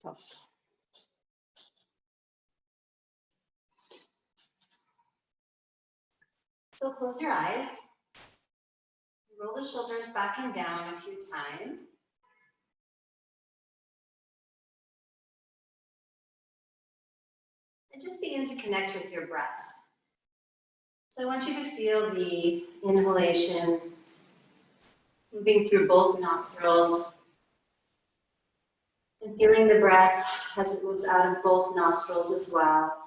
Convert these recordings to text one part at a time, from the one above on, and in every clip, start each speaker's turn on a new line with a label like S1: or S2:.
S1: Tough. So close your eyes. Roll the shoulders back and down a few times. And just begin to connect with your breath. So I want you to feel the inhalation moving through both nostrils and feeling the breath as it moves out of both nostrils as well.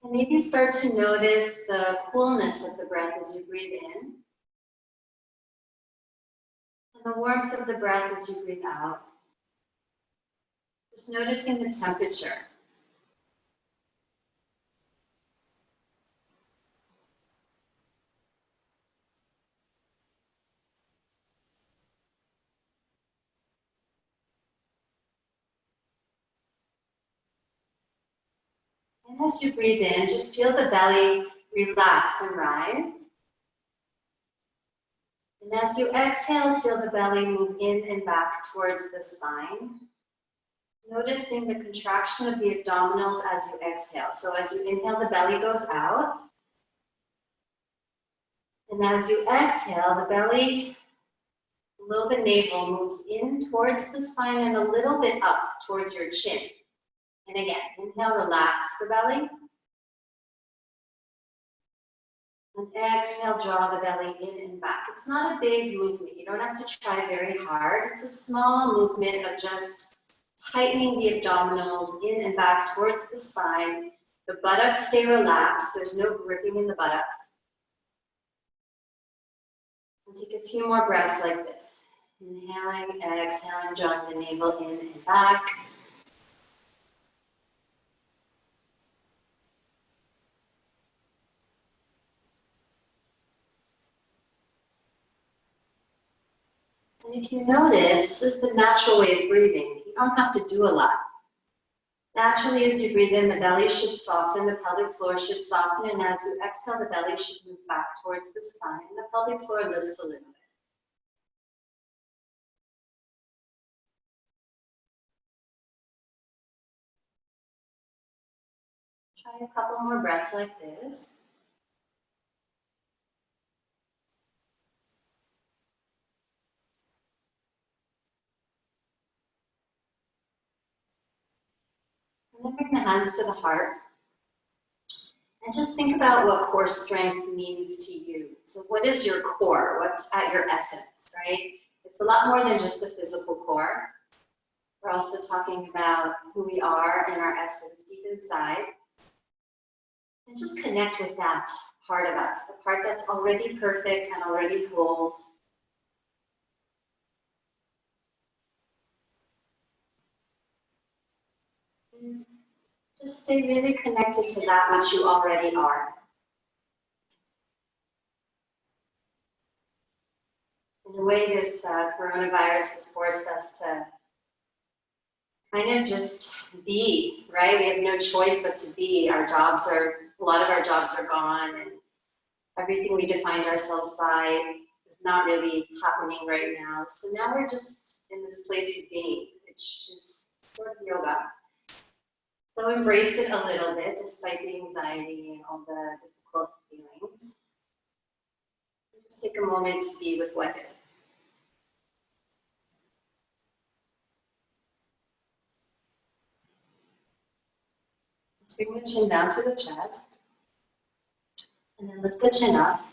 S1: And maybe start to notice the coolness of the breath as you breathe in and the warmth of the breath as you breathe out. Just noticing the temperature. And as you breathe in, just feel the belly relax and rise. And as you exhale, feel the belly move in and back towards the spine. Noticing the contraction of the abdominals as you exhale. So as you inhale, the belly goes out. And as you exhale, the belly below the navel moves in towards the spine and a little bit up towards your chin. And again, inhale, relax the belly. And exhale, draw the belly in and back. It's not a big movement. You don't have to try very hard. It's a small movement of just tightening the abdominals in and back towards the spine. The buttocks stay relaxed. There's no gripping in the buttocks. And take a few more breaths like this. Inhaling, exhaling, drawing the navel in and back. And if you notice, this is the natural way of breathing. You don't have to do a lot. Naturally, as you breathe in, the belly should soften, the pelvic floor should soften, and as you exhale, the belly should move back towards the spine, and the pelvic floor lifts a little bit. Try a couple more breaths like this. And then bring the hands to the heart. And just think about what core strength means to you. So what is your core? What's at your essence, right? It's a lot more than just the physical core. We're also talking about who we are and our essence deep inside. And just connect with that part of us, the part that's already perfect and already whole. And just stay really connected to that which you already are. In a way, this coronavirus has forced us to kind of just be, right? We have no choice but to be. A lot of our jobs are gone, and everything we defined ourselves by is not really happening right now. So now we're just in this place of being, which is sort of yoga. So embrace it a little bit, despite the anxiety and all the difficult feelings. And just take a moment to be with what is. Let's bring the chin down to the chest. And then lift the chin up.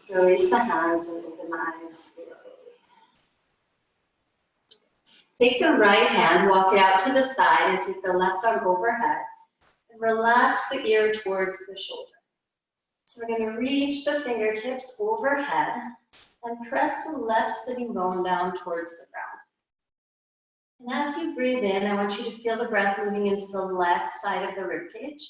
S1: Release the hands and open the eyes slowly. Take the right hand, walk it out to the side, and take the left arm overhead. And relax the ear towards the shoulder. So we're going to reach the fingertips overhead and press the left sitting bone down towards the ground. And as you breathe in, I want you to feel the breath moving into the left side of the ribcage.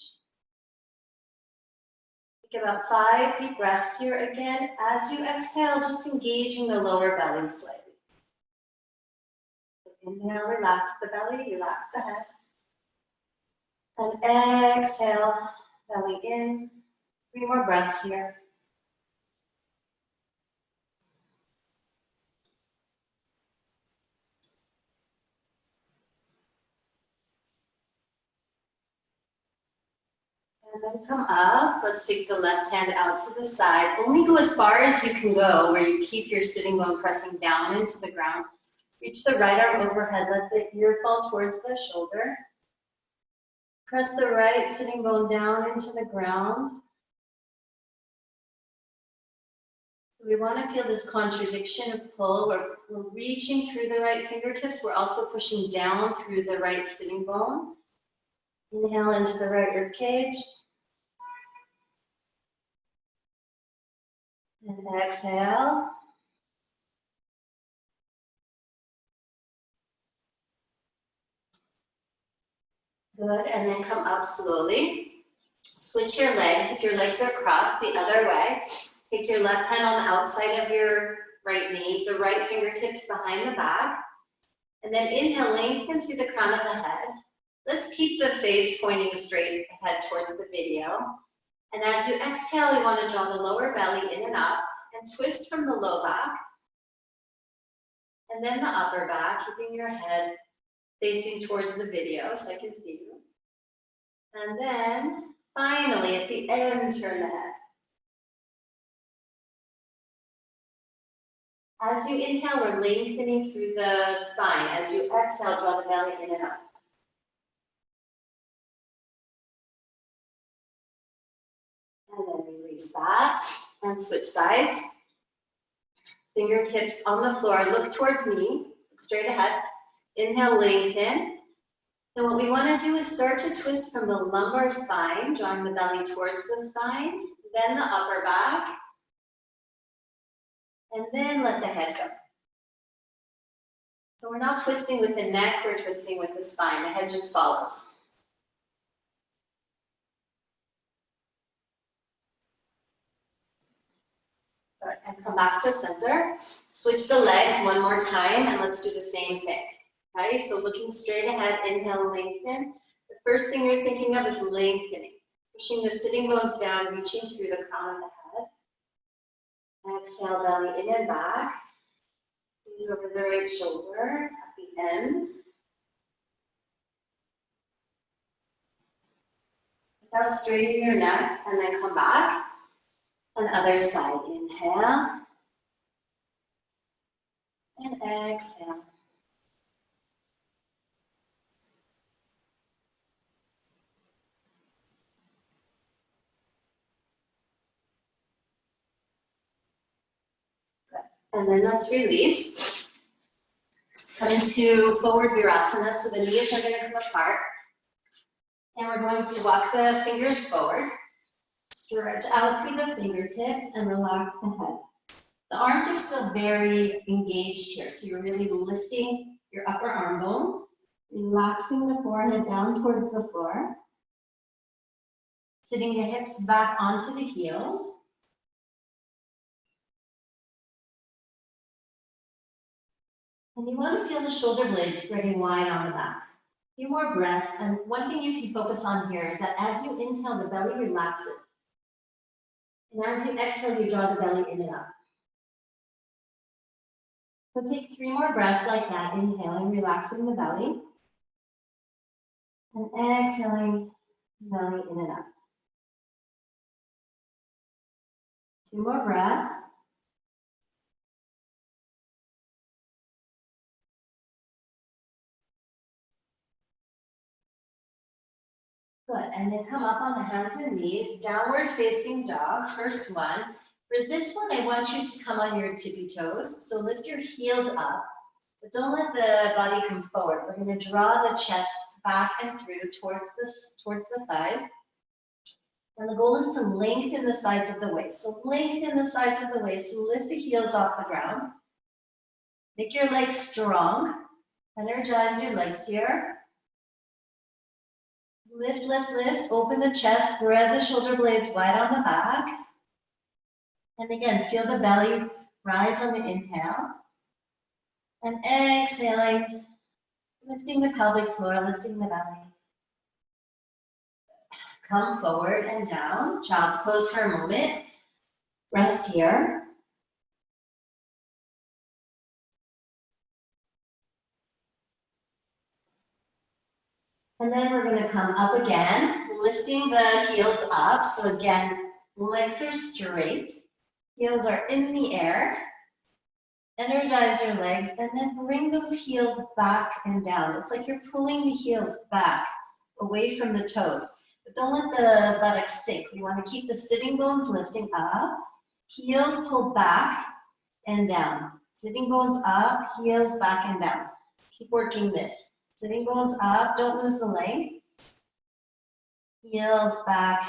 S1: Take about 5 deep breaths here again. As you exhale, just engaging the lower belly slightly. Inhale, relax the belly, relax the head. And exhale, belly in. 3 more breaths here. And then come up. Let's take the left hand out to the side. Only go as far as you can go, where you keep your sitting bone pressing down into the ground. Reach the right arm overhead. Let the ear fall towards the shoulder. Press the right sitting bone down into the ground. We want to feel this contradiction of pull. We're reaching through the right fingertips. We're also pushing down through the right sitting bone. Inhale into the right rib cage. And exhale. Good, and then come up slowly. Switch your legs. If your legs are crossed, the other way. Take your left hand on the outside of your right knee, the right fingertips behind the back. And then inhale, lengthen through the crown of the head. Let's keep the face pointing straight ahead towards the video. And as you exhale, we want to draw the lower belly in and up and twist from the low back. And then the upper back, keeping your head facing towards the video so I can see you. And then finally at the end, turn the head. As you inhale, we're lengthening through the spine. As you exhale, draw the belly in and up. And then release that and switch sides. Fingertips on the floor, look towards me, look straight ahead. Inhale, lengthen. And what we want to do is start to twist from the lumbar spine, drawing the belly towards the spine, then the upper back, and then let the head go. So we're not twisting with the neck, we're twisting with the spine. The head just follows. Good. And come back to center. Switch the legs one more time, and let's do the same thing. Okay, so looking straight ahead, inhale, lengthen. The first thing you're thinking of is lengthening. Pushing the sitting bones down, reaching through the crown of the head. Exhale, belly in and back. Knees over the right shoulder at the end. Without straightening your neck, and then come back. And other side, inhale. And exhale. And then let's release. Come into forward virasana, so the knees are going to come apart. And we're going to walk the fingers forward. Stretch out through the fingertips and relax the head. The arms are still very engaged here, so you're really lifting your upper arm bone, relaxing the forehead down towards the floor, sitting the hips back onto the heels. And you want to feel the shoulder blades spreading wide on the back. A few more breaths, and one thing you can focus on here is that as you inhale, the belly relaxes. And as you exhale, you draw the belly in and up. So take 3 more breaths like that, inhaling, relaxing the belly. And exhaling, belly in and up. 2 more breaths. Good, and then come up on the hands and knees, downward facing dog, first one. For this one, I want you to come on your tippy toes. So lift your heels up, but don't let the body come forward. We're going to draw the chest back and through towards the thighs. And the goal is to lengthen the sides of the waist. So lengthen the sides of the waist, lift the heels off the ground. Make your legs strong. Energize your legs here. Lift, lift, lift. Open the chest, spread the shoulder blades wide on the back. And again, feel the belly rise on the inhale. And exhaling, lifting the pelvic floor, lifting the belly. Come forward and down. Child's pose for a moment. Rest here. And then we're going to come up again, lifting the heels up. So again, legs are straight, heels are in the air. Energize your legs and then bring those heels back and down. It's like you're pulling the heels back away from the toes. But don't let the buttocks sink. You want to keep the sitting bones lifting up. Heels pull back and down. Sitting bones up, heels back and down. Keep working this. Sitting bones up, don't lose the length. Heels back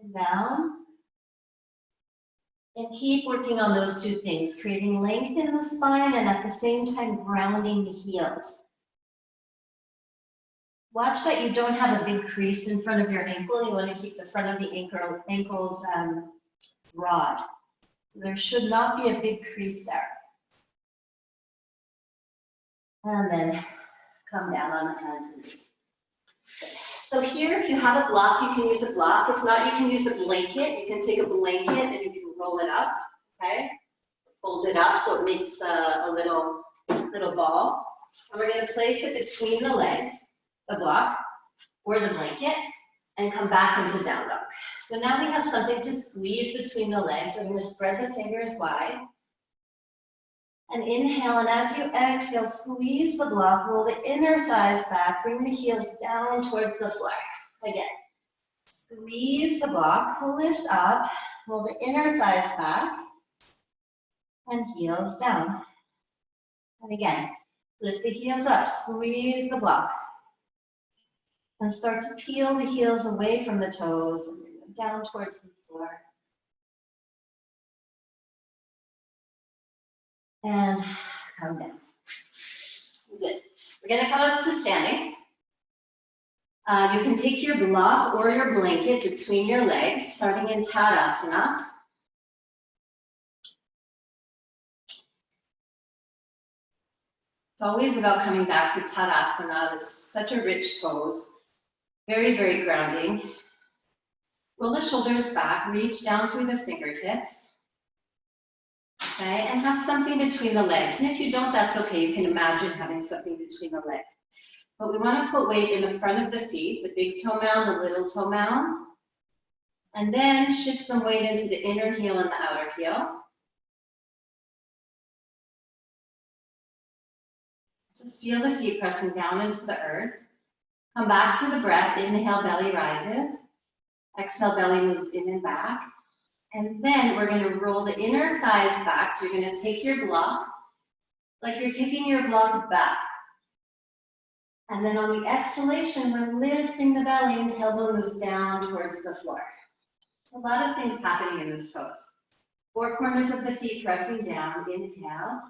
S1: and down. And keep working on those two things, creating length in the spine and at the same time grounding the heels. Watch that you don't have a big crease in front of your ankle. You want to keep the front of the ankles broad. So there should not be a big crease there. And then come down on the hands and knees. So here, if you have a block, you can use a block. If not, you can use a blanket. You can take a blanket and you can roll it up, okay? Fold it up so it makes a little ball. And we're going to place it between the legs, the block, or the blanket, and come back into down dog. So now we have something to squeeze between the legs. We're going to spread the fingers wide. And inhale, and as you exhale, squeeze the block, roll the inner thighs back, bring the heels down towards the floor. Again, squeeze the block, lift up, roll the inner thighs back, and heels down. And again, lift the heels up, squeeze the block. And start to peel the heels away from the toes, and bring them down towards the floor. And come down. Good. We're going to come up to standing. You can take your block or your blanket between your legs, starting in Tadasana. It's always about coming back to Tadasana. This is such a rich pose. Very, very grounding. Roll the shoulders back, reach down through the fingertips. Okay, and have something between the legs. And if you don't, that's okay. You can imagine having something between the legs. But we want to put weight in the front of the feet, the big toe mound, the little toe mound. And then shift some weight into the inner heel and the outer heel. Just feel the feet pressing down into the earth. Come back to the breath. Inhale, belly rises. Exhale, belly moves in and back. And then we're going to roll the inner thighs back. So you're going to take your block, like you're taking your block back. And then on the exhalation, we're lifting the belly and tailbone moves down towards the floor. A lot of things happening in this pose. Four corners of the feet pressing down. Inhale.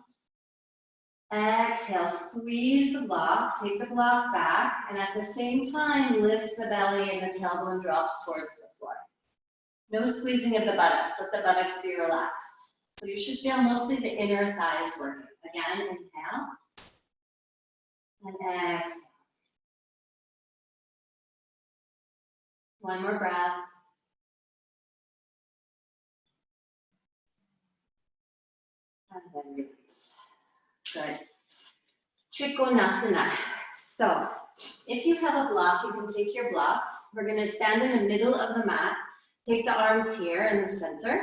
S1: Exhale, squeeze the block, take the block back, and at the same time, lift the belly and the tailbone drops towards the floor. No squeezing of the buttocks, let the buttocks be relaxed. So you should feel mostly the inner thighs working. Again, inhale, and exhale. One more breath. And then release. Good. Trikonasana. So, if you have a block, you can take your block. We're going to stand in the middle of the mat. Take the arms here in the center.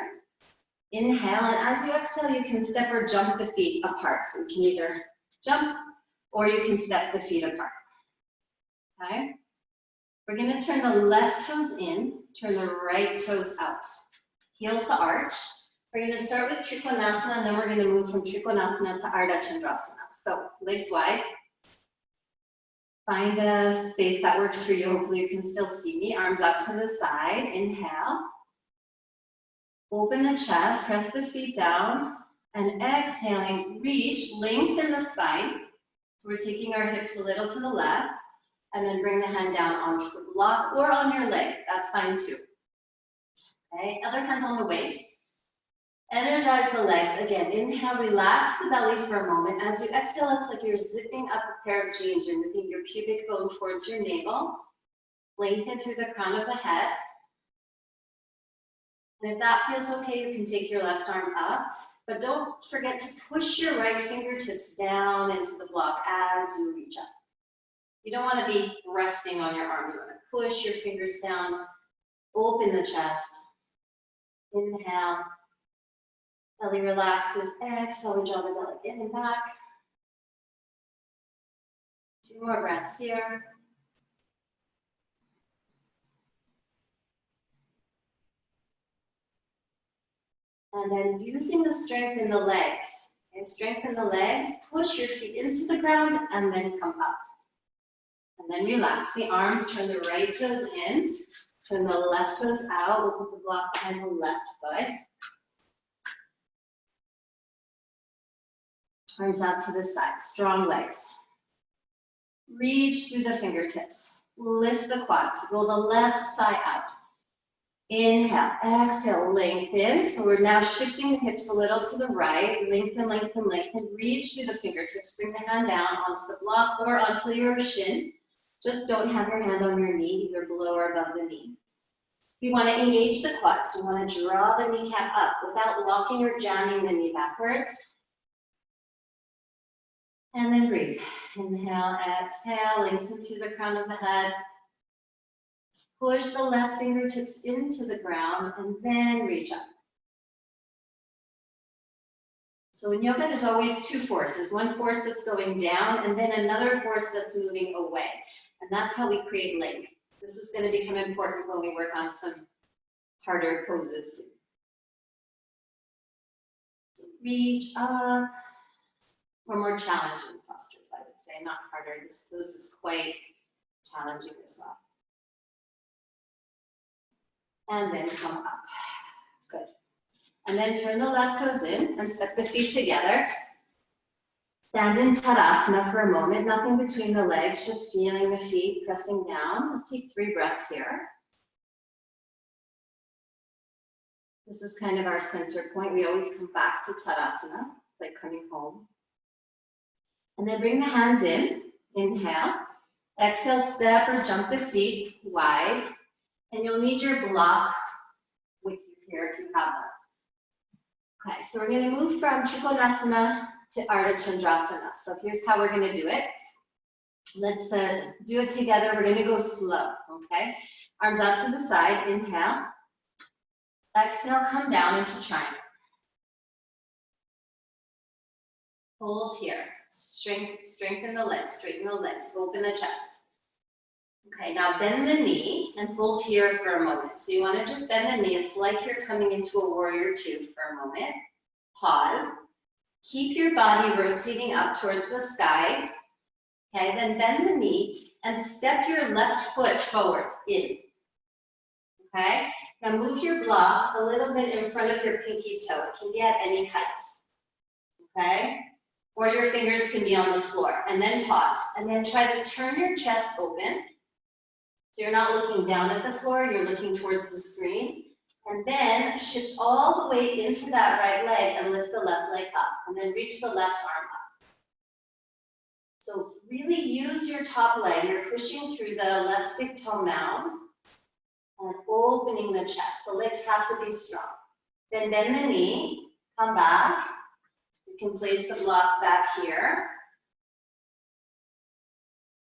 S1: Inhale, and as you exhale, you can step or jump the feet apart. So you can either jump or you can step the feet apart. Okay? We're going to turn the left toes in, turn the right toes out. Heel to arch. We're going to start with Trikonasana, and then we're going to move from Trikonasana to Ardha Chandrasana. So, legs wide. Find a space that works for you. Hopefully you can still see me. Arms up to the side. Inhale. Open the chest, press the feet down, and exhaling, reach, lengthen the spine. So we're taking our hips a little to the left, and then bring the hand down onto the block or on your leg. That's fine too. Okay, other hand on the waist. Energize the legs. Again, inhale, relax the belly for a moment. As you exhale, it's like you're zipping up a pair of jeans. You're moving your pubic bone towards your navel. Lengthen through the crown of the head. And if that feels okay, you can take your left arm up. But don't forget to push your right fingertips down into the block as you reach up. You don't want to be resting on your arm. You want to push your fingers down, open the chest. Inhale, belly relaxes. Exhale, we draw the belly in and back. 2 more breaths here. And then using the strength in the legs. Okay, strengthen the legs, push your feet into the ground, and then come up. And then relax the arms, turn the right toes in, turn the left toes out, open the block behind the left foot. Arms out to the side, strong legs. Reach through the fingertips, lift the quads, roll the left thigh out. Inhale, exhale, lengthen. So we're now shifting the hips a little to the right. Lengthen, lengthen, lengthen. Reach through the fingertips. Bring the hand down onto the block or onto your shin. Just don't have your hand on your knee, either below or above the knee. You want to engage the quads. You want to draw the kneecap up without locking or jamming the knee backwards. And then breathe. Inhale, exhale, lengthen through the crown of the head. Push the left fingertips into the ground and then reach up. So in yoga, there's always 2 forces. One force that's going down and then another force that's moving away. And that's how we create length. This is going to become important when we work on some harder poses. So reach up, or more challenging postures, I would say, not harder. This is quite challenging as well. And then come up. Good. And then turn the left toes in and step the feet together. Stand in Tadasana for a moment, nothing between the legs, just feeling the feet pressing down. Let's take 3 breaths here. This is kind of our center point. We always come back to Tadasana. It's like coming home. And then bring the hands in. Inhale. Exhale, step or jump the feet wide. And you'll need your block with you here if you have one. Okay, so we're going to move from Trikonasana to Ardha Chandrasana. So here's how we're going to do it. Let's do it together. We're going to go slow, okay? Arms out to the side. Inhale. Exhale, come down into triangle. Hold here. Strengthen the legs, straighten the legs, open the chest. Okay, now bend the knee and hold here for a moment. So you want to just bend the knee. It's like you're coming into a warrior 2 for a moment. Pause. Keep your body rotating up towards the sky. Okay, then bend the knee and step your left foot forward, in. Okay, now move your block a little bit in front of your pinky toe. It can be at any height. Okay, or your fingers can be on the floor. And then pause. And then try to turn your chest open. So you're not looking down at the floor, you're looking towards the screen. And then shift all the way into that right leg and lift the left leg up. And then reach the left arm up. So really use your top leg. You're pushing through the left big toe mound and opening the chest. The legs have to be strong. Then bend the knee, come back. You can place the block back here.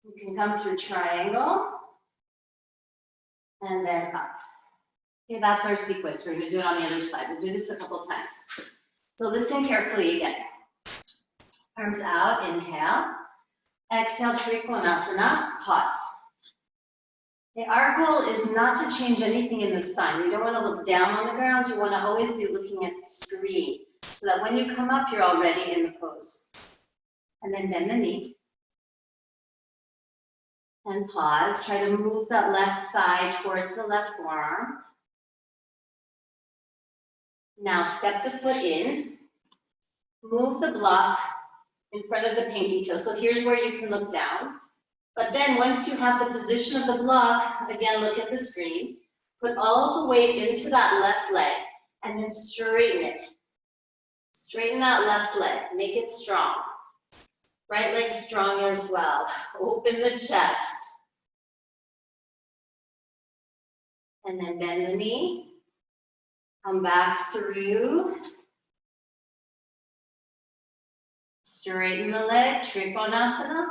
S1: You can come through triangle. And then up. Okay, that's our sequence. We're going to do it on the other side. We'll do this a couple times. So listen carefully again. Arms out, inhale. Exhale, Trikonasana, pause. Okay, our goal is not to change anything in the spine. You don't want to look down on the ground. You want to always be looking at the screen so that when you come up, you're already in the pose. And then bend the knee. And pause. Try to move that left thigh towards the left forearm. Now step the foot in. Move the block in front of the pinky toe. So here's where you can look down. But then once you have the position of the block, again, look at the screen. Put all the weight into that left leg and then straighten it. Straighten that left leg. Make it strong. Right leg strong as well. Open the chest. And then bend the knee. Come back through. Straighten the leg, Trikonasana.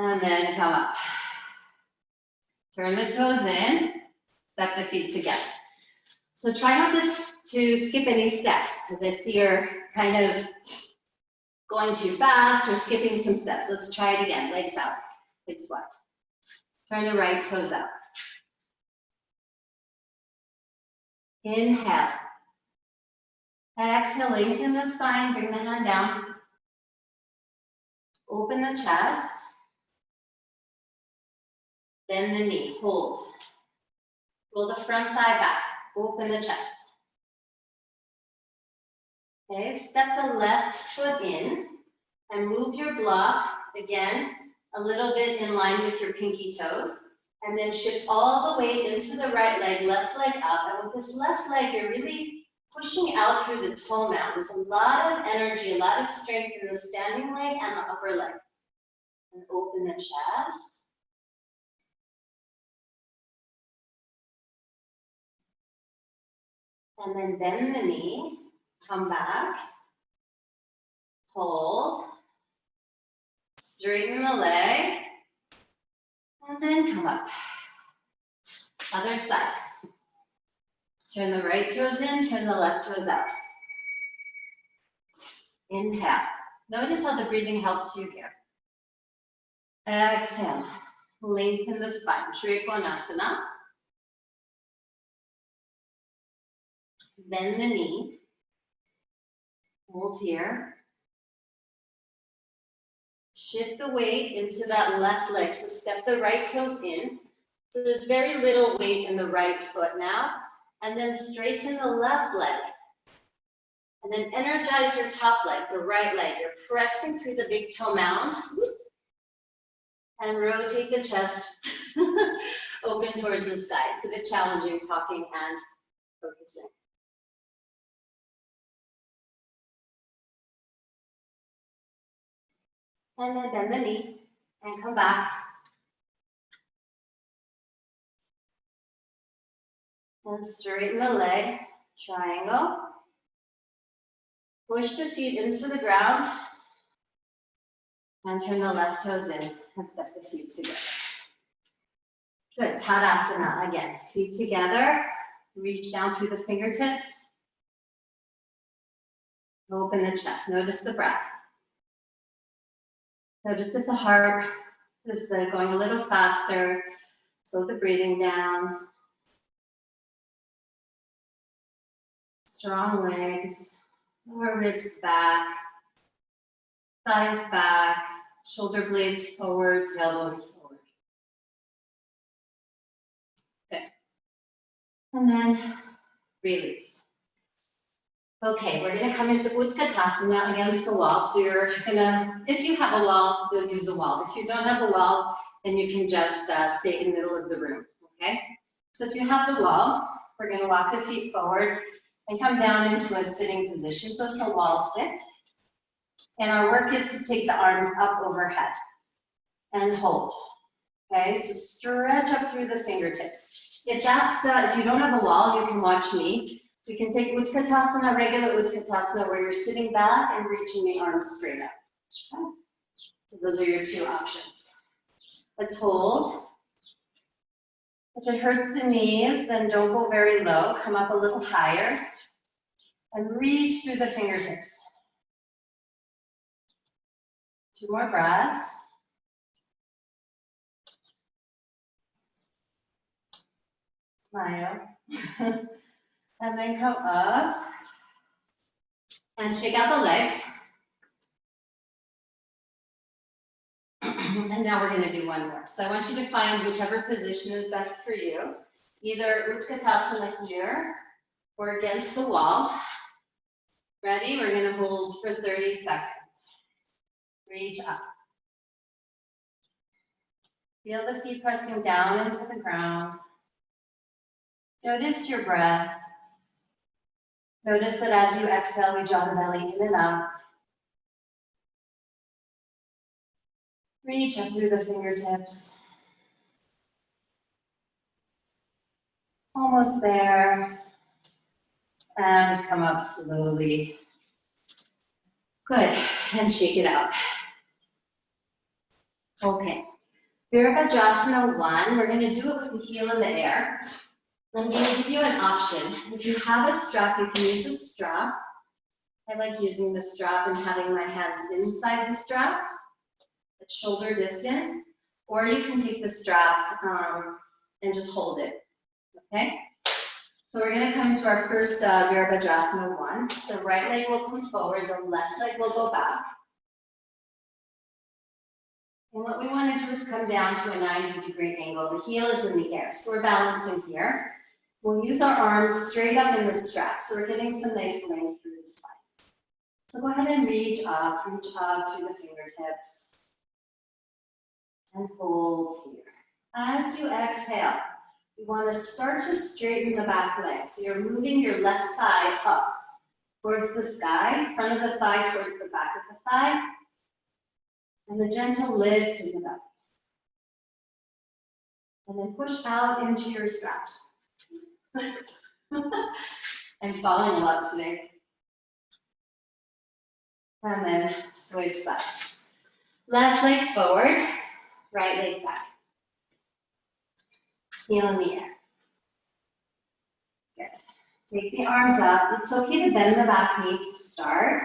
S1: And then come up. Turn the toes in, step the feet together. So try not to skip any steps, because I see you're kind of going too fast or skipping some steps. Let's try it again. Legs out, big squat. Turn the right toes out. Inhale. Exhale, lengthen the spine, bring the hand down. Open the chest. Bend the knee, hold. Roll the front thigh back, open the chest. Okay, step the left foot in and move your block, again, a little bit in line with your pinky toes. And then shift all the way into the right leg, left leg up. And with this left leg, you're really pushing out through the toe mound. There's a lot of energy, a lot of strength in the standing leg and the upper leg. And open the chest. And then bend the knee, come back, hold, straighten the leg, and then come up. Other side. Turn the right toes in, turn the left toes out. Inhale. Notice how the breathing helps you here. Exhale. Lengthen the spine. Trikonasana. Bend the knee. Hold here. Shift the weight into that left leg. So step the right toes in. So there's very little weight in the right foot now. And then straighten the left leg. And then energize your top leg, the right leg. You're pressing through the big toe mound. And rotate the chest open towards the side. It's a bit challenging talking and focusing. And then bend the knee and come back. And straighten the leg, triangle. Push the feet into the ground. And turn the left toes in and step the feet together. Good, Tadasana again. Feet together, reach down through the fingertips. Open the chest, notice the breath. Notice if the heart is going a little faster. Slow the breathing down. Strong legs, lower ribs back, thighs back, shoulder blades forward, tailbone forward. Good. And then release. Okay, we're gonna come into Utkatasana against the wall. So you're gonna, if you have a wall, you'll use a wall. If you don't have a wall, then you can just stay in the middle of the room, okay? So if you have the wall, we're gonna walk the feet forward and come down into a sitting position. So it's a wall sit. And our work is to take the arms up overhead and hold. Okay, so stretch up through the fingertips. If that's, if you don't have a wall, you can watch me. We can take Utkatasana, regular Utkatasana, where you're sitting back and reaching the arms straight up. Okay? So those are your two options. Let's hold. If it hurts the knees, then don't go very low. Come up a little higher and reach through the fingertips. 2 more breaths. Smile. And then come up and shake out the legs. And now we're going to do one more. So I want you to find whichever position is best for you. Either Utkatasana here or against the wall. Ready? We're going to hold for 30 seconds. Reach up. Feel the feet pressing down into the ground. Notice your breath. Notice that as you exhale, we draw the belly in and up. Reach up through the fingertips. Almost there. And come up slowly. Good. And shake it out. Okay. Virabhadrasana 1, we're going to do it with the heel in the air. I'm going to give you an option. If you have a strap, you can use a strap. I like using the strap and having my hands inside the strap at shoulder distance, or you can take the strap and just hold it, okay? So we're going to come to our first Virabhadrasana 1. The right leg will come forward, the left leg will go back. And what we want to do is come down to a 90-degree angle. The heel is in the air, so we're balancing here. We'll use our arms straight up in the strap, so we're getting some nice length through the spine. So go ahead and reach up through the fingertips. And hold here. As you exhale, you want to start to straighten the back leg. So you're moving your left thigh up towards the sky, front of the thigh towards the back of the thigh, and a gentle lift in the belly. And then push out into your straps. I'm falling a lot today. And then switch sides. Left leg forward, right leg back. Heel in the air. Good. Take the arms up. It's okay to bend the back knee to start.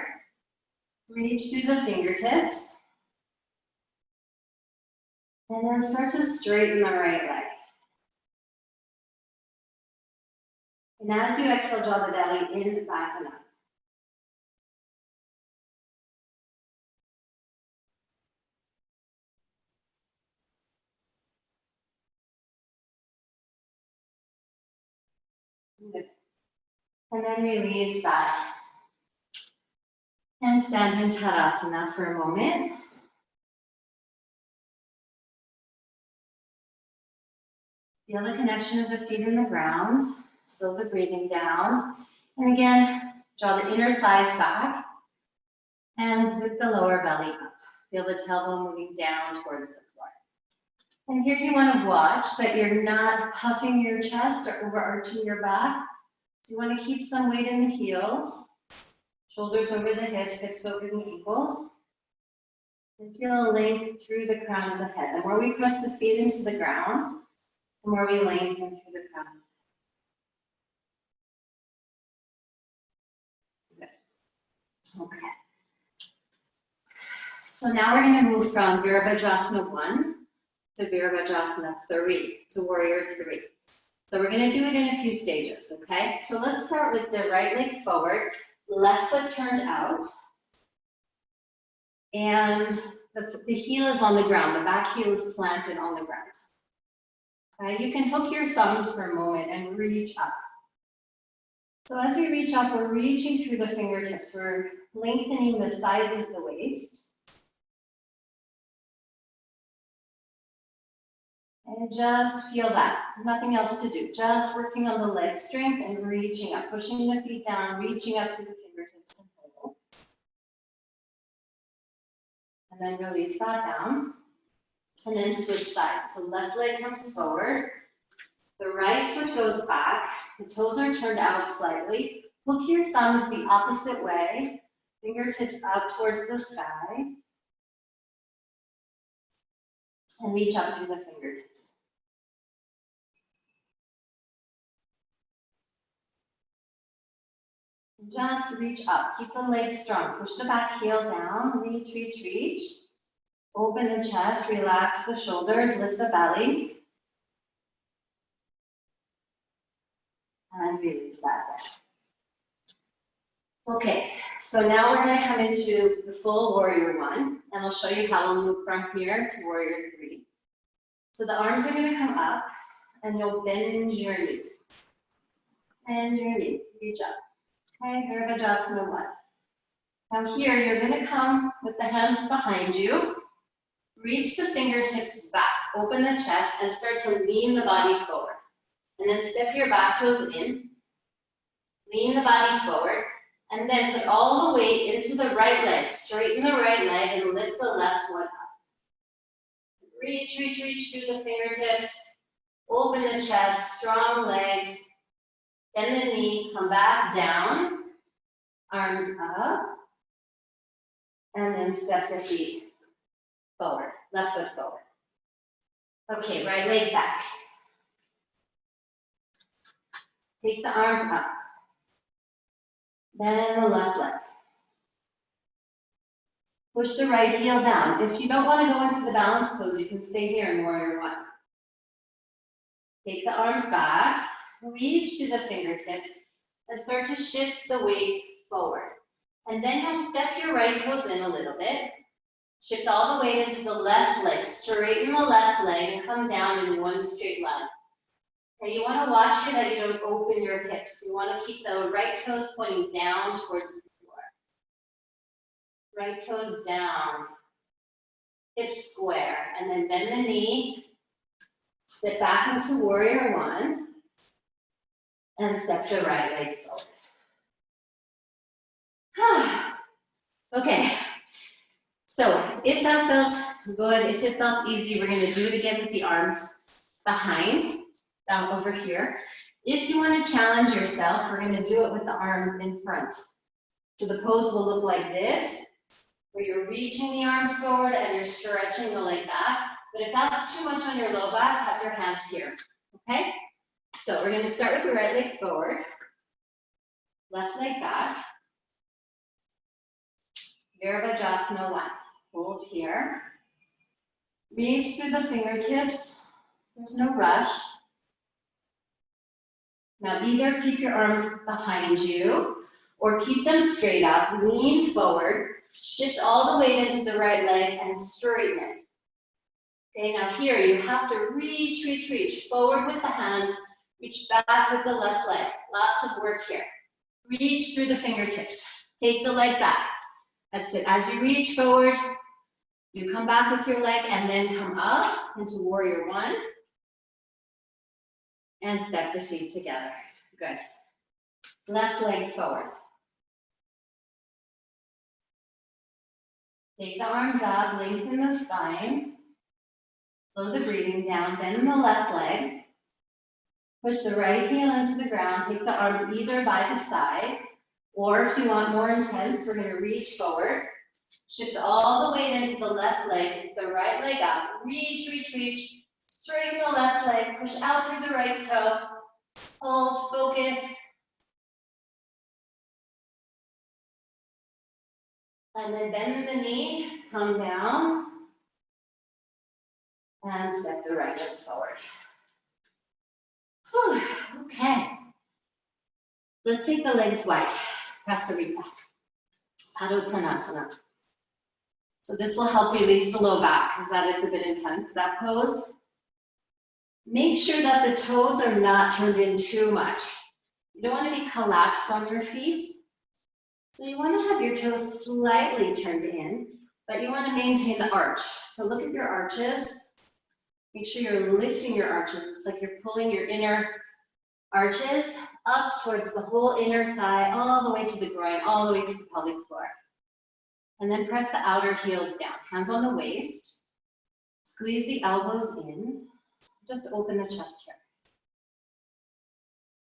S1: Reach through the fingertips. And then start to straighten the right leg. And as you exhale, draw the belly in, back, and up. Good. And then release that. And stand in Tadasana for a moment. Feel the connection of the feet in the ground. Slow the breathing down. And again, draw the inner thighs back. And zip the lower belly up. Feel the tailbone moving down towards the floor. And here you want to watch that you're not puffing your chest or overarching your back. So you want to keep some weight in the heels. Shoulders over the hips, hips over the ankles. And feel a length through the crown of the head. The more we press the feet into the ground, the more we lengthen through the crown. Good. Okay. So now we're going to move from Virabhadrasana 1 to Virabhadrasana 3, to Warrior 3. So we're going to do it in a few stages, okay? So let's start with the right leg forward, left foot turned out, and the heel is on the ground. The back heel is planted on the ground. Okay? You can hook your thumbs for a moment and reach up. So as we reach up, we're reaching through the fingertips. We're lengthening the sides of the waist. And just feel that, nothing else to do. Just working on the leg strength and reaching up, pushing the feet down, reaching up through the fingertips and hold. And then release that down. And then switch sides. So left leg comes forward. The right foot goes back. The toes are turned out slightly. Hook your thumbs the opposite way. Fingertips up towards the sky. And reach up through the fingertips. Just reach up. Keep the legs strong. Push the back heel down. Reach, reach, reach. Open the chest. Relax the shoulders. Lift the belly. And release that down. Okay, so now we're going to come into the full Warrior 1, and I'll show you how we'll move from here to Warrior 3. So the arms are going to come up, and you'll bend your knee. Bend your knee, reach up. Okay, Virabhadrasana 1. Now here, you're going to come with the hands behind you, reach the fingertips back, open the chest, and start to lean the body forward. And then step your back toes in, lean the body forward, and then put all the weight into the right leg. Straighten the right leg and lift the left one up. Reach, reach, reach through the fingertips. Open the chest, strong legs. Bend the knee, come back down. Arms up. And then step the feet forward. left foot forward. Okay, right leg back. Take the arms up. Bend the left leg. Push the right heel down. If you don't want to go into the balance pose, you can stay here in warrior one. Take the arms back, reach to the fingertips, and start to shift the weight forward. And then you'll step your right toes in a little bit. Shift all the weight into the left leg. Straighten the left leg and come down in one straight line. Okay, you want to watch here that you don't open your hips. You want to keep the right toes pointing down towards the floor. Right toes down. Hips square. And then bend the knee. Step back into warrior one. And step the right leg forward. Okay. So if that felt good, if it felt easy, we're going to do it again with the arms behind, down over here. If you want to challenge yourself, we're going to do it with the arms in front. So the pose will look like this, where you're reaching the arms forward and you're stretching the leg back. But if that's too much on your low back, have your hands here, okay? So we're going to start with the right leg forward, left leg back. Virabhadrasana 1. Hold here. Reach through the fingertips. There's no rush. Now either keep your arms behind you or keep them straight up. Lean forward. Shift all the weight into the right leg and straighten it. Okay, now here you have to reach forward with the hands. Reach back with the left leg. Lots of work here. Reach through the fingertips. Take the leg back. That's it. As you reach forward, you come back with your leg and then come up into warrior one. And step the feet together. Good. Left leg forward. Take the arms up, lengthen the spine. Slow the breathing down, bend the left leg. Push the right heel into the ground. Take the arms either by the side, or if you want more intense, we're going to reach forward. Shift all the weight into the left leg, take the right leg up, reach. Straighten the left leg, push out through the right toe. Hold, focus. And then bend the knee, come down. And step the right leg forward. Whew, okay. Let's take the legs wide. Prasarita. Padottanasana. So this will help release the low back because that is a bit intense, that pose. Make sure that the toes are not turned in too much. You don't want to be collapsed on your feet. So you want to have your toes slightly turned in, but you want to maintain the arch. So look at your arches. Make sure you're lifting your arches. It's like you're pulling your inner arches up towards the whole inner thigh, all the way to the groin, all the way to the pelvic floor. And then press the outer heels down. Hands on the waist. Squeeze the elbows in. Just open the chest here.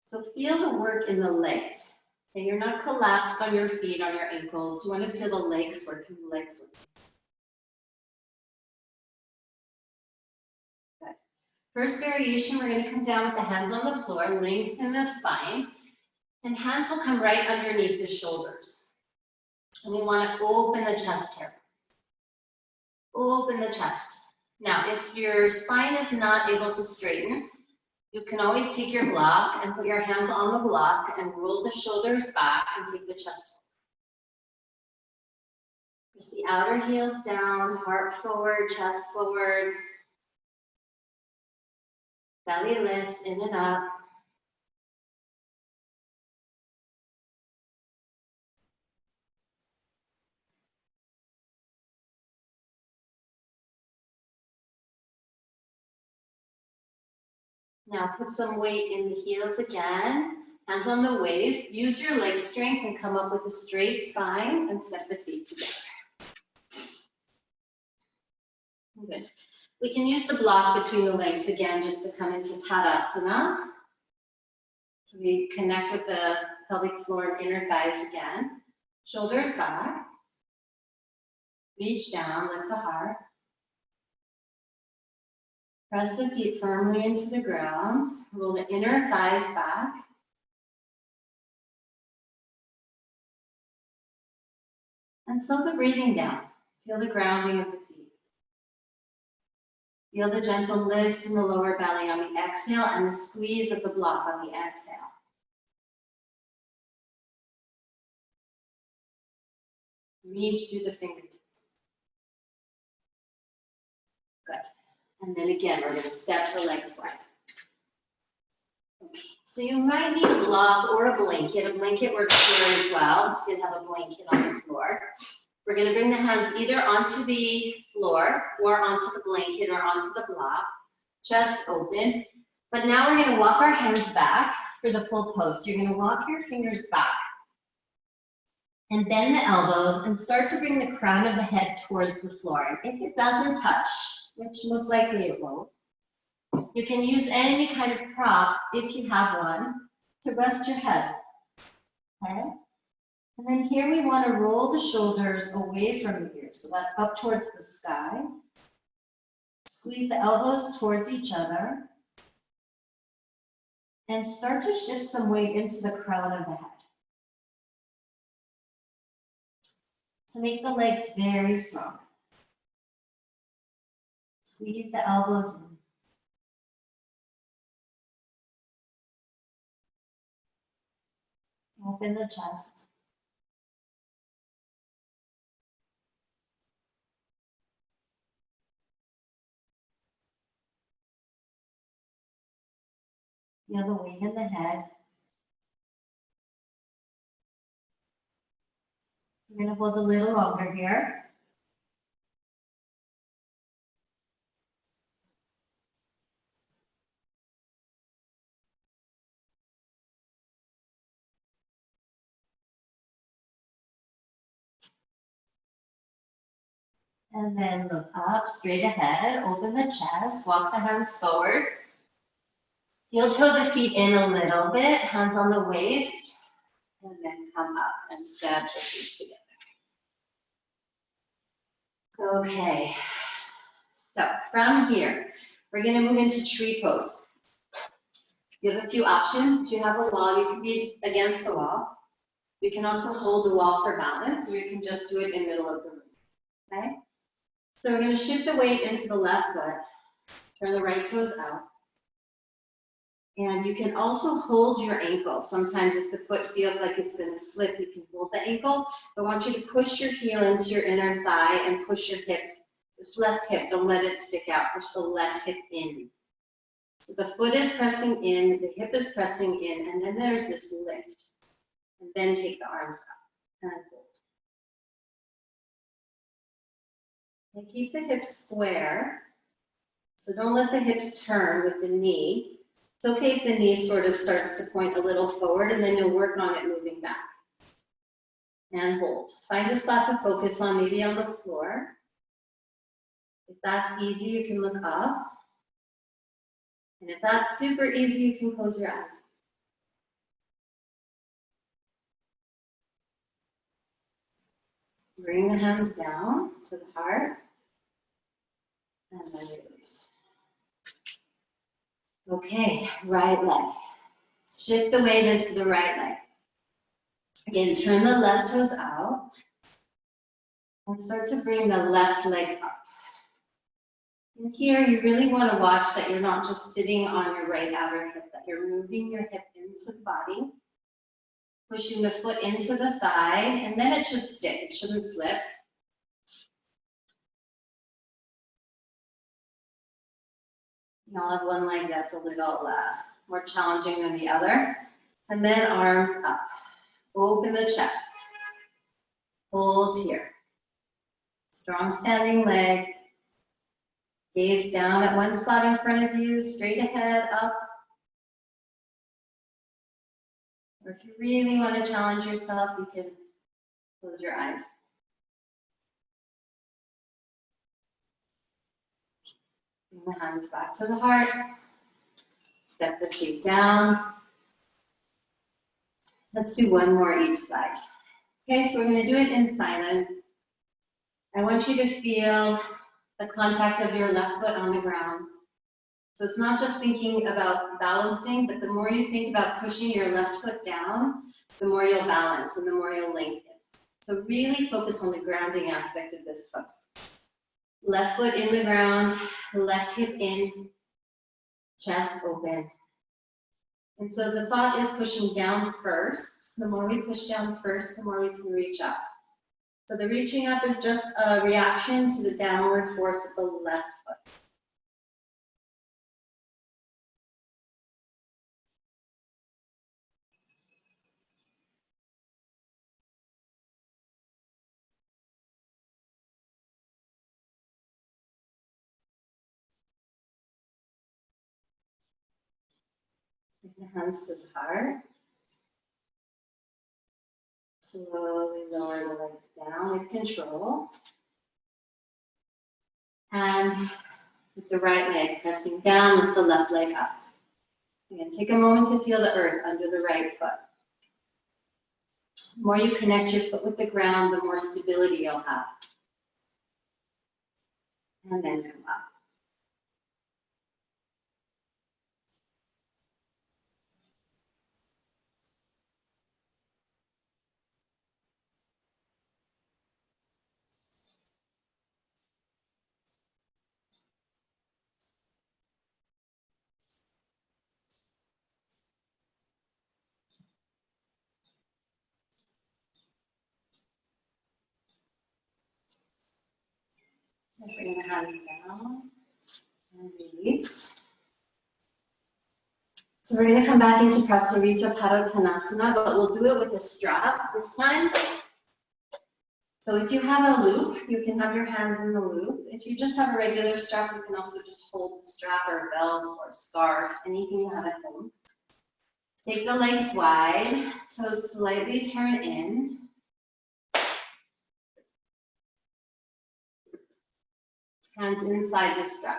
S1: So feel the work in the legs. Okay, you're not collapsed on your feet, on your ankles. You want to feel the legs working, the legs lift. Good. First variation, we're going to come down with the hands on the floor, lengthen the spine, and hands will come right underneath the shoulders. And we want to open the chest here. Open the chest. Now, if your spine is not able to straighten, you can always take your block and put your hands on the block and roll the shoulders back and take the chest forward. Press the outer heels down, heart forward, chest forward. Belly lifts in and up. Now put some weight in the heels again, hands on the waist. Use your leg strength and come up with a straight spine and step the feet together. Good. We can use the block between the legs again just to come into Tadasana. So we connect with the pelvic floor and inner thighs again. Shoulders back. Reach down, lift the heart. Press the feet firmly into the ground. Roll the inner thighs back. And slow the breathing down. Feel the grounding of the feet. Feel the gentle lift in the lower belly on the exhale and the squeeze of the block on the exhale. Reach through the fingertips. Good. And then again, we're going to step the legs wide. Okay. So you might need a block or a blanket. A blanket works here as well. You can have a blanket on the floor. We're going to bring the hands either onto the floor or onto the blanket or onto the block. Just open. But now we're going to walk our hands back for the full pose. You're going to walk your fingers back and bend the elbows and start to bring the crown of the head towards the floor. And if it doesn't touch, which most likely it won't, you can use any kind of prop, if you have one, to rest your head. Okay? And then here we want to roll the shoulders away from the ears. So that's up towards the sky. Squeeze the elbows towards each other. And start to shift some weight into the crown of the head. So make the legs very strong. Squeeze the elbows in. Open the chest. Feel the weight in the head. We're going to hold a little longer here. And then look up, straight ahead, open the chest, walk the hands forward. You'll toe the feet in a little bit, hands on the waist, and then come up and step the feet together. Okay, so from here, we're gonna move into tree pose. You have a few options. If you have a wall, you can be against the wall. You can also hold the wall for balance, or you can just do it in the middle of the room, okay? So we're gonna shift the weight into the left foot, turn the right toes out. And you can also hold your ankle. Sometimes if the foot feels like it's going to slip, you can hold the ankle. I want you to push your heel into your inner thigh and push your hip, this left hip, don't let it stick out. Push the left hip in. So the foot is pressing in, the hip is pressing in, and then there's this lift. And then take the arms up and hold. And keep the hips square. So don't let the hips turn with the knee. It's okay if the knee sort of starts to point a little forward, and then you'll work on it moving back. And hold. Find a spot to focus on, maybe on the floor. If that's easy, you can look up. And if that's super easy, you can close your eyes. Bring the hands down to the heart. And then release. Okay, right leg. Shift the weight into the right leg. Again, turn the left toes out. And start to bring the left leg up. And here, you really want to watch that you're not just sitting on your right outer hip, that you're moving your hip into the body, pushing the foot into the thigh, and then it should stick, it shouldn't slip. You all have one leg that's a little more challenging than the other. And then arms up. Open the chest. Hold here. Strong standing leg. Gaze down at one spot in front of you, straight ahead, up. Or if you really want to challenge yourself, you can close your eyes. Bring the hands back to the heart. Step the feet down. Let's do one more each side. Okay, so we're going to do it in silence. I want you to feel the contact of your left foot on the ground. So it's not just thinking about balancing, but the more you think about pushing your left foot down, the more you'll balance and the more you'll lengthen. So really focus on the grounding aspect of this pose. Left foot in the ground, left hip in, chest open. And so the thought is pushing down first. The more we push down first, the more we can reach up. So the reaching up is just a reaction to the downward force of the left foot. Bring the hands to the heart. Slowly lower the legs down with control. And with the right leg pressing down, lift the left leg up. Again, take a moment to feel the earth under the right foot. The more you connect your foot with the ground, the more stability you'll have. And then come up. And bring the hands down and release. So we're going to come back into Prasarita Padottanasana, but we'll do it with a strap this time. So if you have a loop, you can have your hands in the loop. If you just have a regular strap, you can also just hold the strap or a belt or a scarf, anything you have at home. Take the legs wide, toes slightly turn in. Hands inside the strap.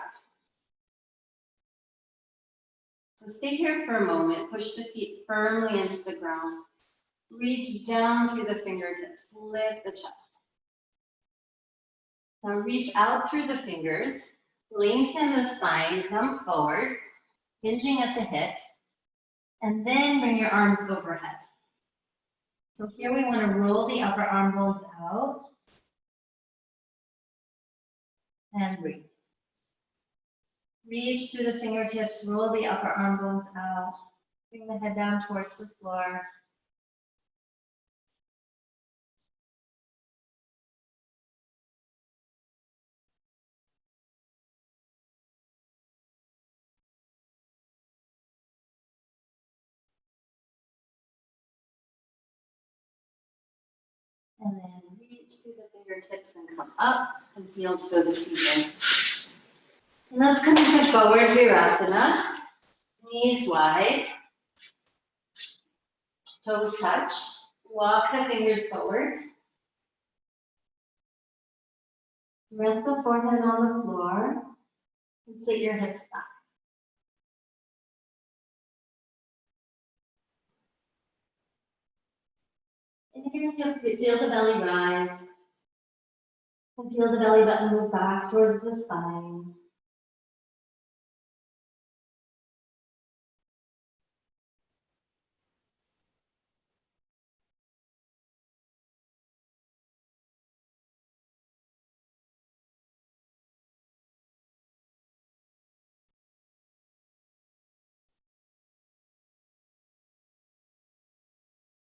S1: So stay here for a moment, push the feet firmly into the ground. Reach down through the fingertips, lift the chest. Now reach out through the fingers, lengthen the spine, come forward, hinging at the hips, and then bring your arms overhead. So here we want to roll the upper arm bones out and breathe. Reach through the fingertips, roll the upper arm bones out, bring the head down towards the floor. And then reach through the fingertips and come up and heel toe the feet in. And let's come into forward virasana. Knees wide. Toes touch. Walk the fingers forward. Rest the forehead on the floor. And sit your hips back. And you're going to feel the belly rise. And feel the belly button move back towards the spine.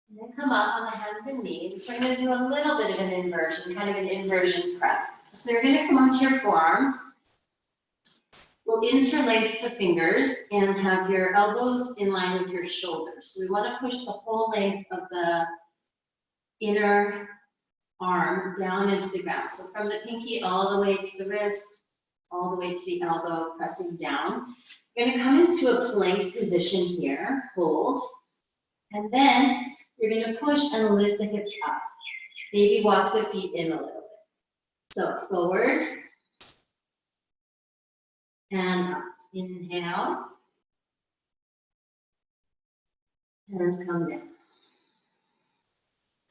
S1: And then come up on the hands and knees. We're going to do a little bit of an inversion, kind of an inversion prep. So you're going to come onto your forearms. We'll interlace the fingers and have your elbows in line with your shoulders. So we want to push the whole length of the inner arm down into the ground. So from the pinky all the way to the wrist, all the way to the elbow, pressing down. You're going to come into a plank position here, hold, and then you're going to push and lift the hips up. Maybe walk the feet in a little bit. So forward and up. Inhale and come down.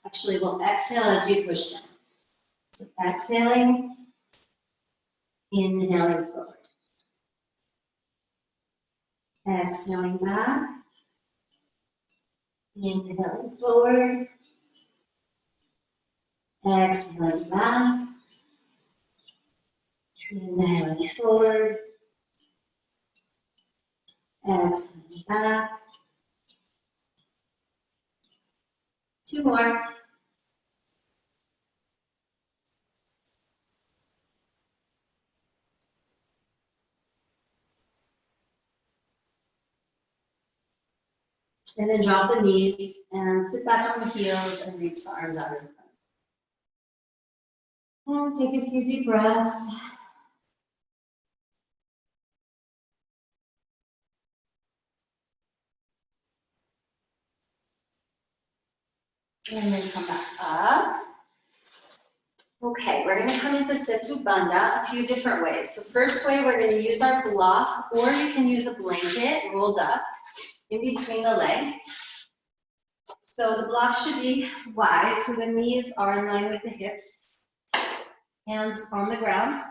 S1: Actually, we'll exhale as you push down. So exhaling, inhaling forward. Exhaling back. Inhaling forward. Exhaling back. Inhaling forward. Exhaling back. 2 more. And then drop the knees and sit back on the heels and reach the arms out in front. And take a few deep breaths. And then come back up. Okay, we're going to come into Setu Bandha a few different ways. The first way, we're going to use our block, or you can use a blanket rolled up in between the legs. So the block should be wide, so the knees are in line with the hips. Hands on the ground.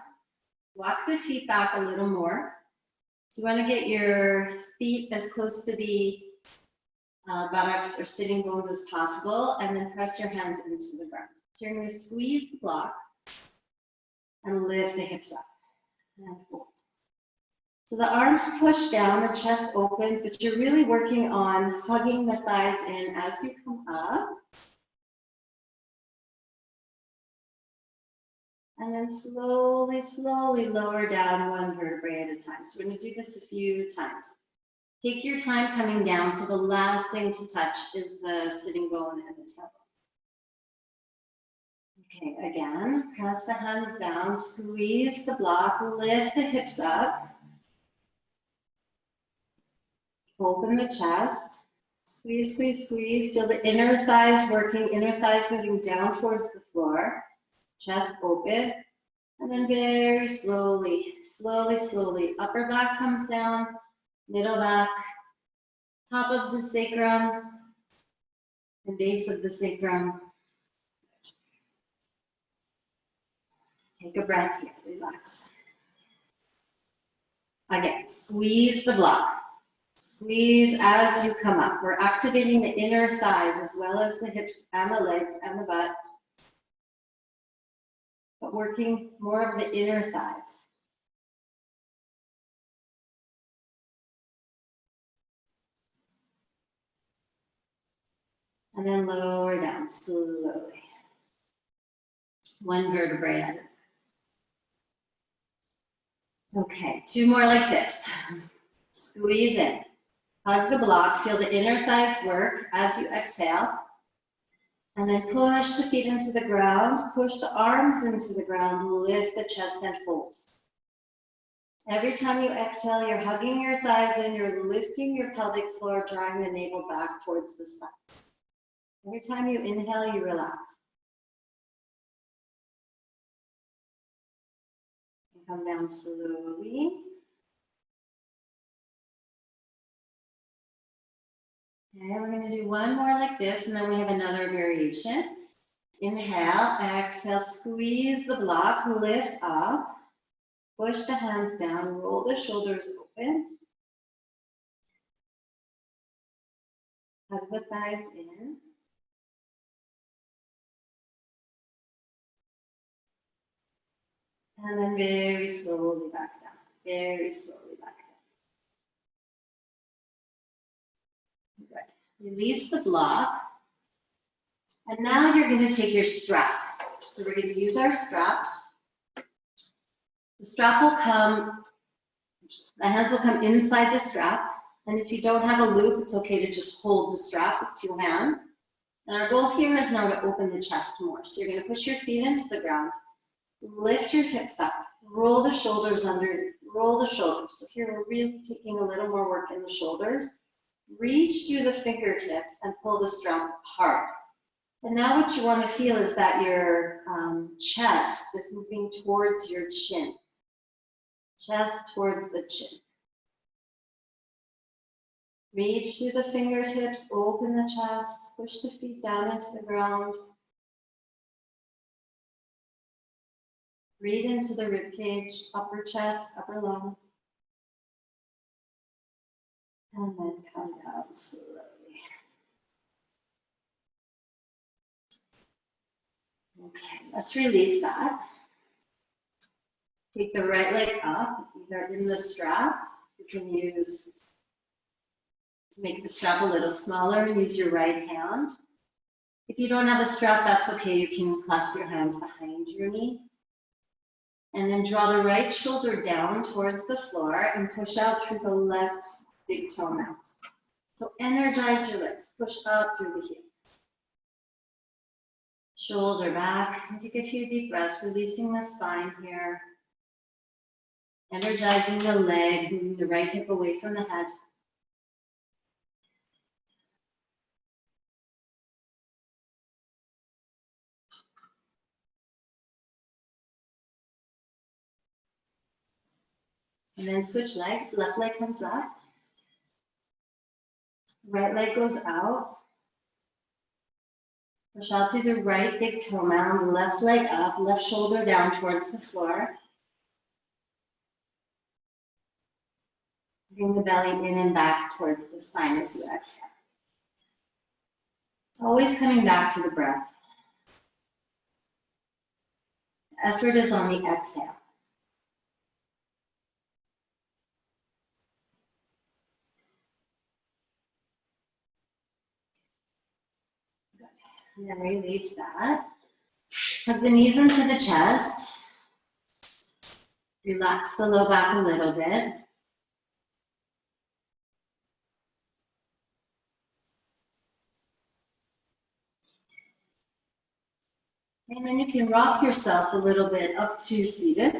S1: Walk the feet back a little more. So you want to get your feet as close to the buttocks or sitting bones as possible, and then press your hands into the ground. So you're going to squeeze the block and lift the hips up and hold. So the arms push down, the chest opens, but you're really working on hugging the thighs in as you come up. And then slowly, slowly lower down 1 vertebrae at a time. So we're going to do this a few times. Take your time coming down, so the last thing to touch is the sitting bone and the tailbone. Okay, again, press the hands down, squeeze the block, lift the hips up. Open the chest, squeeze, squeeze, squeeze. Feel the inner thighs working, inner thighs moving down towards the floor. Chest open, and then very slowly, slowly, slowly. Upper back comes down, middle back, top of the sacrum, the base of the sacrum. Take a breath here, relax. Again, squeeze the block. Squeeze as you come up. We're activating the inner thighs as well as the hips and the legs and the butt, but working more of the inner thighs. And then lower down slowly. 1 vertebrae at a time. Okay, 2 more like this. Squeeze in. Hug the block. Feel the inner thighs work as you exhale. And then push the feet into the ground. Push the arms into the ground. Lift the chest and hold. Every time you exhale, you're hugging your thighs in. You're lifting your pelvic floor, drawing the navel back towards the spine. Every time you inhale, you relax. Come down slowly. Okay, we're going to do 1 more like this, and then we have another variation. Inhale, exhale, squeeze the block, lift up, push the hands down, roll the shoulders open. Hug the thighs in. And then very slowly back down, very slowly back down. Good. Release the block. And now you're going to take your strap. So we're going to use our strap. The strap will come, the hands will come inside the strap. And if you don't have a loop, it's okay to just hold the strap with 2 hands. And our goal here is now to open the chest more. So you're going to push your feet into the ground. Lift your hips up, roll the shoulders under, roll the shoulders. So here we're really taking a little more work in the shoulders. Reach through the fingertips and pull the strap hard. And now what you want to feel is that your chest is moving towards your chin. Chest towards the chin. Reach through the fingertips, open the chest, push the feet down into the ground. Breathe into the rib cage, upper chest, upper lungs. And then come down slowly. Okay, let's release that. Take the right leg up, either in the strap. You can make the strap a little smaller and use your right hand. If you don't have a strap, that's okay. You can clasp your hands behind your knee. And then draw the right shoulder down towards the floor and push out through the left big toe mount. So energize your legs, push up through the heel. Shoulder back, and take a few deep breaths, releasing the spine here. Energizing the leg, moving the right hip away from the head. And then switch legs, left leg comes up. Right leg goes out. Push out through the right big toe mound, left leg up, left shoulder down towards the floor. Bring the belly in and back towards the spine as you exhale. It's always coming back to the breath. The effort is on the exhale. And then release that. Hug the knees into the chest. Relax the low back a little bit. And then you can rock yourself a little bit up to seated.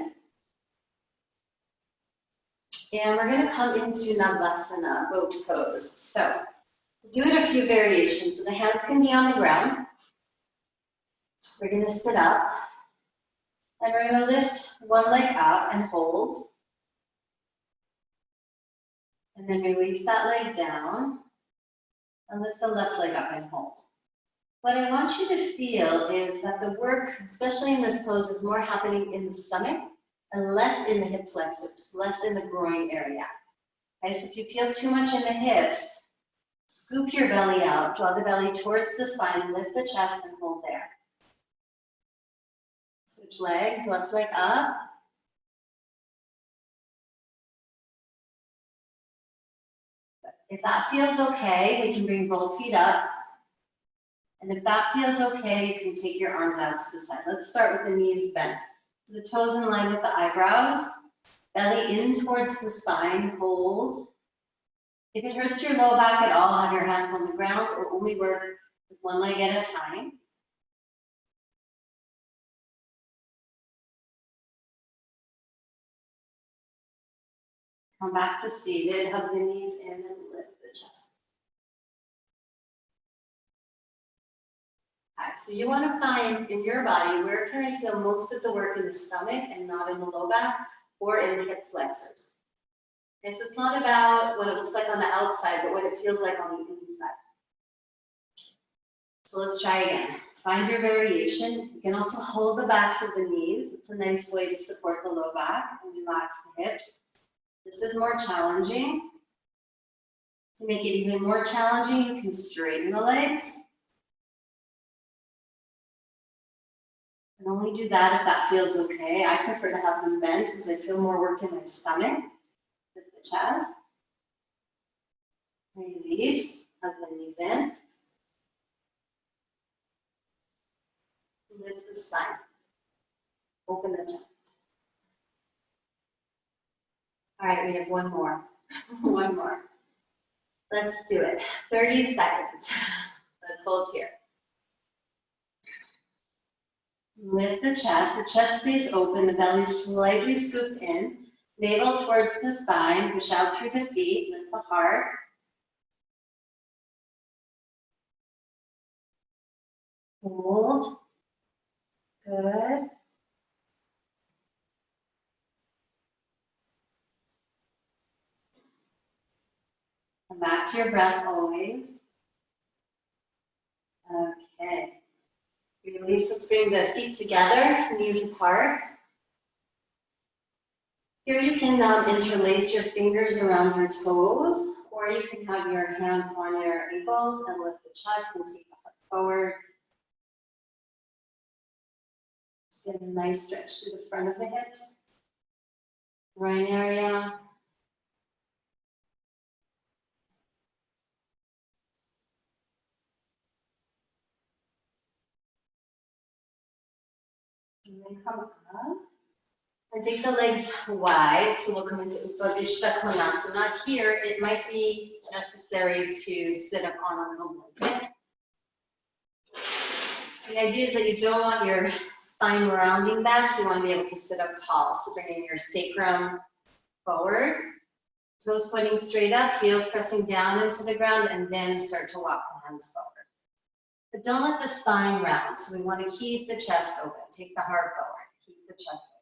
S1: And we're going to come into Navasana, boat pose. So do it a few variations. So the hands can be on the ground. We're going to sit up. And we're going to lift one leg up and hold. And then release that leg down. And lift the left leg up and hold. What I want you to feel is that the work, especially in this pose, is more happening in the stomach and less in the hip flexors, less in the groin area. Okay, so if you feel too much in the hips, scoop your belly out, draw the belly towards the spine, lift the chest and hold there. Switch legs, left leg up. If that feels okay, we can bring both feet up. And if that feels okay, you can take your arms out to the side. Let's start with the knees bent. So the toes in line with the eyebrows, belly in towards the spine, hold. If it hurts your low back at all, have your hands on the ground or only work with one leg at a time. Come back to seated, hug the knees in and lift the chest. All right, so you want to find in your body, where can I feel most of the work in the stomach and not in the low back or in the hip flexors? Okay, so it's not about what it looks like on the outside, but what it feels like on the inside. So let's try again. Find your variation. You can also hold the backs of the knees. It's a nice way to support the low back and relax the hips. This is more challenging. To make it even more challenging, you can straighten the legs. And only do that if that feels okay. I prefer to have them bent because I feel more work in my stomach. Lift the chest. Release. Hug the knees in. Lift the spine. Open the chest. All right, we have one more. One more. Let's do it. 30 seconds. Let's hold here. Lift the chest stays open, the belly slightly scooped in, navel towards the spine, push out through the feet, lift the heart. Hold. Good. Come back to your breath always. Okay. Release, let's bring the feet together, knees apart. Here you can interlace your fingers around your toes, or you can have your hands on your ankles and lift the chest and take the heart forward. Just get a nice stretch through the front of the hips, groin area. And then come up. And take the legs wide, so we'll come into Upavishta Konasana. Here, it might be necessary to sit up on a little blanket. The idea is that you don't want your spine rounding back, you want to be able to sit up tall. So bringing your sacrum forward, toes pointing straight up, heels pressing down into the ground, and then start to walk the hands forward. But don't let the spine round, so we want to keep the chest open. Take the heart forward, keep the chest open.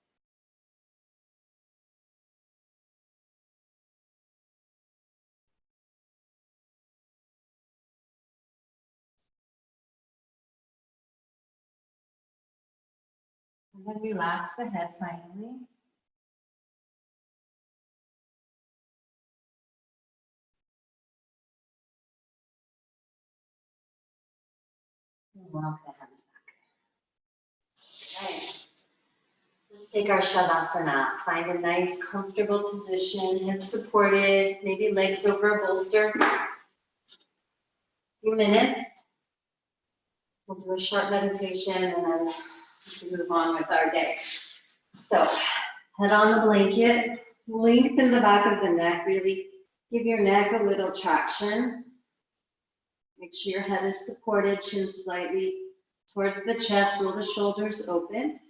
S1: And then relax the head finally. And walk the hands back. Okay. Let's take our Shavasana. Find a nice, comfortable position, hips supported, maybe legs over a bolster. A few minutes. We'll do a short meditation and then we can move on with our day. So, head on the blanket, lengthen the back of the neck, really give your neck a little traction. Make sure your head is supported, chin slightly towards the chest, roll the shoulders open.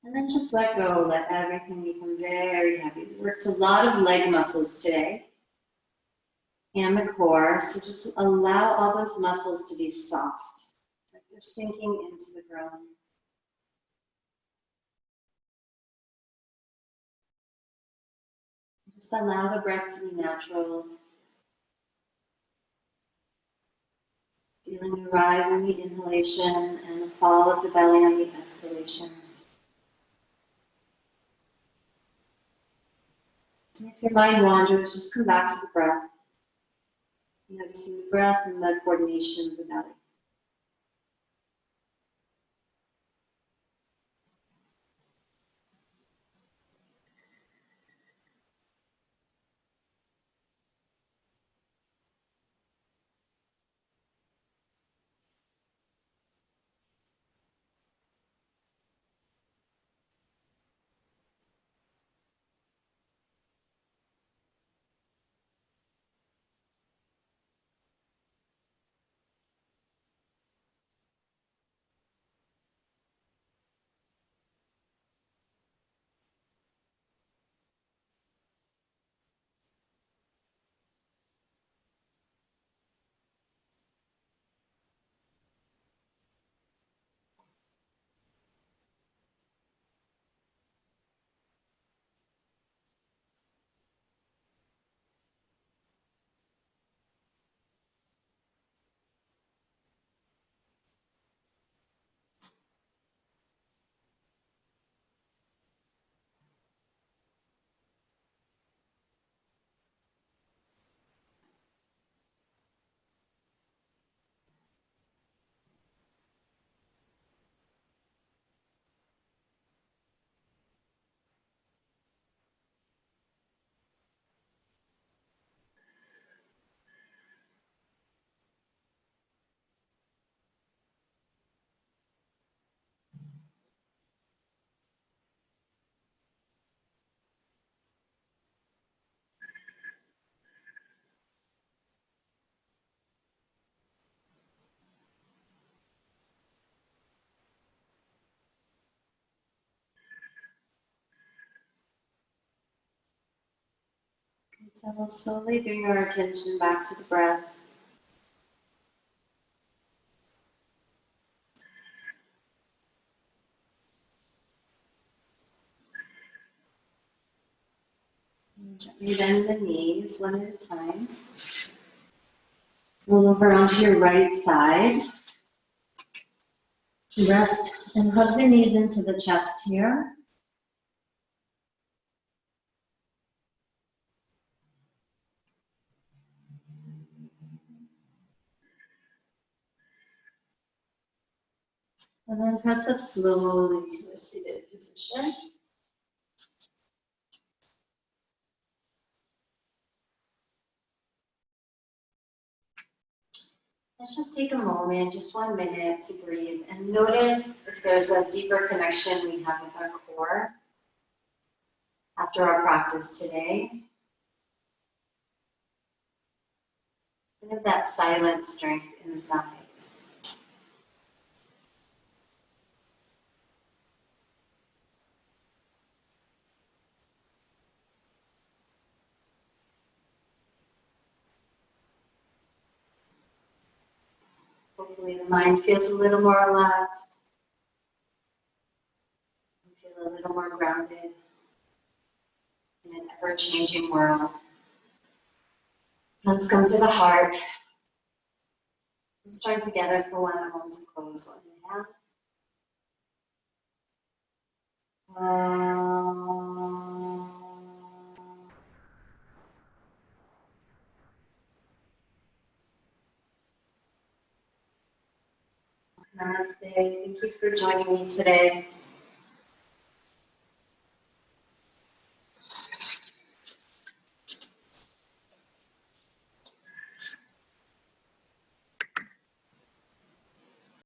S1: And then just let go, let everything become very heavy. We worked a lot of leg muscles today and the core, so just allow all those muscles to be soft, like they're sinking into the ground. Just allow the breath to be natural. Feeling the rise on the inhalation and the fall of the belly on the exhalation. And if your mind wanders, just come back to the breath. Noticing the breath and the coordination of the belly. So we'll slowly bring our attention back to the breath. And gently bend the knees one at a time. Roll over onto your right side. Rest And hug the knees into the chest here. And then press up slowly to a seated position. Let's just take a moment, just 1 minute to breathe and notice if there's a deeper connection we have with our core after our practice today. And of that silent strength inside. Hopefully the mind feels a little more relaxed. You feel a little more grounded in an ever-changing world. Let's come to the heart. Let's start together for one moment to close. Inhale. Namaste. Thank you for joining me today.